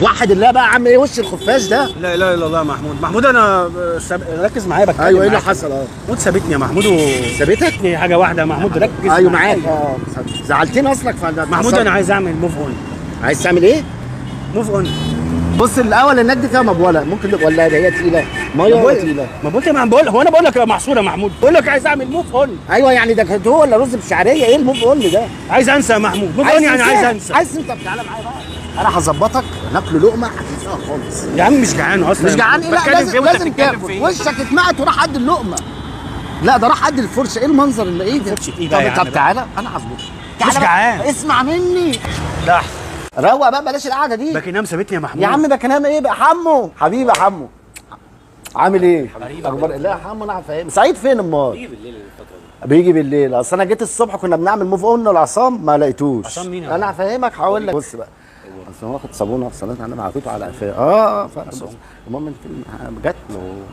وحد الله بقى، عم ايه وش الخفاش ده؟ لا اله الا الله يا محمود. محمود انا ركز معايا بتكلم. ايوه ايه اللي معاك. حصل؟ محمود سابتني يا محمود سابتك؟ دي حاجه واحده يا محمود، ركز ايوه معاك. معايا. زعلتني اصلك محمود انا عايز اعمل موف اون. عايز تعمل ايه؟ موف اون. بص الاول النك دي فيها مبوله ممكن ولا هي تقيله؟ ميه ولا تقيله؟ ما قلت ما بقول هو انا بقول لك يا محصور يا محمود، بقول لك عايز اعمل موف اون. ايوه يعني ده كانت هو ولا رز بشعريه؟ ايه الموف اون ده؟ عايز انسى يا محمود. موف اون يعني عايز انسى. عايز انت تعالى معايا بقى، انا هظبطك ناكل لقمه هتنساها خالص. يا عم مش جعان اصلا. مش جعان ايه؟ لا بتكلم فيه لازم وأنت لازم بتتكلم تاكل. فيه. وشك اتنقت وراح قد اللقمه. لا ده راح قد الفرشه. ايه المنظر اللي ايه ده؟ فرشة ايه بقى يا عم طب بقى؟ تعالى انا هظبطك. مش جعان. اسمع مني. لا روق بقى بلاش القعده دي. باكينام سابتني يا محمود. يا عم بكلام ايه بقى؟ حمو حبيبي يا حمو، عامل ايه؟ اخبار لا يا حمو انا فاهم. سعيد فين امال؟ بيجي بالليل الفترة دي. بيجي بالليل. اصل انا جيت الصبح كنا بنعمل موف اون لعصام ما لقيتوش. عصام مين يا انا هفهمك هقول لك. بص بقى اصل هو واخد صابونه صلاه على معطيته على قفاه. المهم الفيلم جت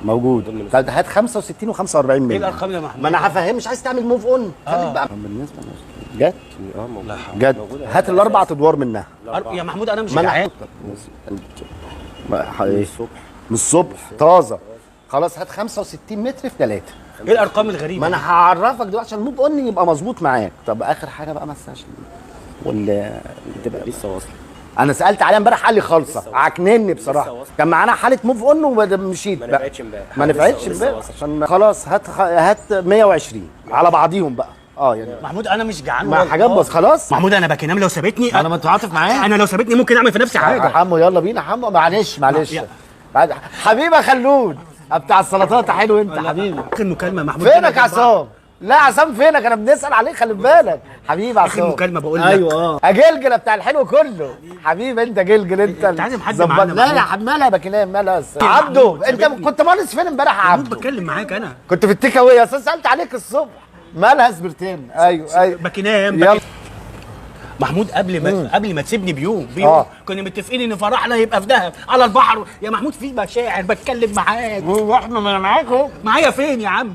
موجود. طب هات 65 و45 ايه مللي. الارقام يا محمود؟ ما انا هفهم. مش عايز تعمل موف اون خليك بقى. بالنسبه جت جت هات الاربع ادوار منها. يا محمود انا مش ما جعان. من الصبح طازه. خلاص هات 65 متر في 3. ايه الارقام الغريبه؟ ما انا هعرفك دلوقتي عشان الموف اون يبقى مظبوط معاك. طب اخر حاجه بقى مساج ولا تبقى لسه واصل. انا سالت عليها امبارح قال لي خالصه. عكنني بصراحه. كان معانا حاله موف اون ومشيت ما بقى. نفعتش امبارح. ما نفعتش لسه امبارح واصل. عشان خلاص هات 120 على بعضيهم بقى. يعني محمود انا مش جعان مع والله. حاجات بس خلاص. محمود انا باكينام لو سابتني انا متعاطف معاه. انا لو سابتني ممكن اعمل في نفسي يا حاجه. حمو يلا بينا حمو. معلش يا. حبيبي يا خلود بتاع السلطات. حلو انت حبيبي. اخر مكالمه محمود. فينك يا عصام؟ لا عصام فينك؟ انا بنسال عليك خلي بالك. حبيبي عصام. اخر مكالمه بقول لك. ايوه اجلجل بتاع الحلو كله. حبيبي انت جلجل انت عايز حد ظبط. معانا لا لا محمود. حد مالها بكلام مالها يا عبده. محمود انت سابتني. كنت مالس فين امبارح يا محمود عبده؟ بتكلم معاك انا. كنت في التيك اواي اصل سالت عليك الصبح. مالها سبرتين؟ ايوه باكينام يلا. محمود قبل ما تسيبني بيوم كنا متفقين ان فرحنا هيبقى في دهب على البحر. يا محمود في مشاعر بتكلم معاك. واحنا ما انا معاك اهو. معايا فين يا عم؟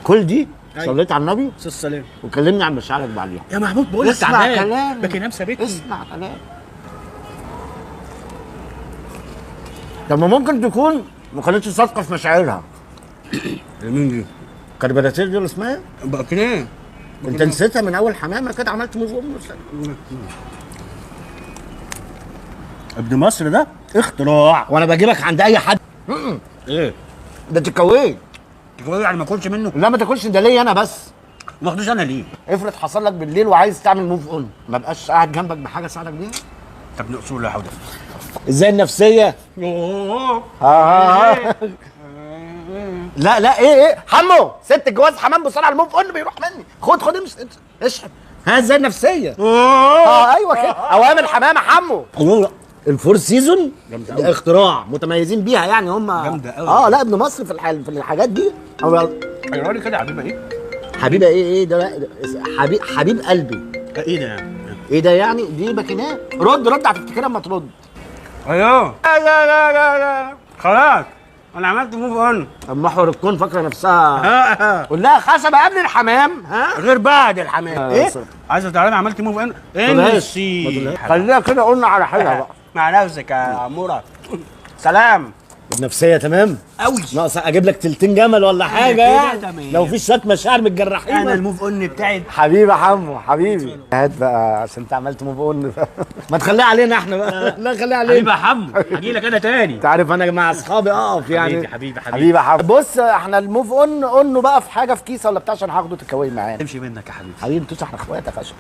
كل دي أيوة. صليت على النبي السلام. وكلمني عن مشاعرك بعديها. يا محمود بقول لك اسمع تعبان. كلامي. باكينام سابتني. اسمع كلام. طب ما ممكن تكون ما كانتش صادقه في مشاعرها. مين دي؟ كربلاتير دي اللي اسمها؟ باكينام. انت نسيتها من اول حمامه كده عملت موف اون. ابن مصر ده اختراع. وانا بجيبك عند اي حد. ايه؟ ده تكوين. تقول يعني ما اكلش منه؟ لا ما تاكلش ده ليا انا بس. ما اخدوش انا ليه؟ افرض حصل لك بالليل وعايز تعمل موف اون ما بقاش قاعد جنبك بحاجه اساعدك بيها. طب نقصوا لا حول. ازاي النفسيه؟ يوه. لا لا ايه حمو ست الجواز حمام بسرعه الموف اون بيروح مني. خد امشي اشرب. ها ازاي النفسيه؟ ايوه كده اوامر حمامه حمو. الفور سيزون ده اختراع متميزين بيها يعني هم. جامدة أوي. لا ابن مصر في الحاجات دي. ايوه لي كده يا حبيبه ايه؟ حبيبه ايه ده؟ حبيب قلبي. ايه ده يعني؟ ايه ده يعني؟ دي باكينات. رد هتفتكرها اما ترد. ايوه. لا خلاص انا عملت موف اون. محور الكون فاكره نفسها. قول لها خشبه قبل الحمام. غير بعد الحمام. ايه؟ صح. عايزه تعرفي عملت موف اون؟ ماشي. خليها كده قلنا على حاجه بقى. مع نفسك يا عموره. سلام. النفسيه تمام قوي. ناقص اجيب لك تلتين جمل ولا حاجه كده يعني. تمام. لو في شويه مشاعر متجرحين. انا الموف اون بتاعي. حبيبي يا حمو حبيبي. هات بقى عشان انت عملت موف اون. ما تخليها علينا احنا بقى. لا خليها علينا. حبيبي يا حمو هجي لك انا تاني. انت عارف انا مع اصحابي اقف يعني. حبيبي حبيبي يا حمو. بص احنا الموف اون قلنا بقى في حاجه في كيسه ولا بتاع عشان هاخده تكوي معانا. تمشي منك يا حبيبي. حبيبي انتوا احنا اخوات يا فشل.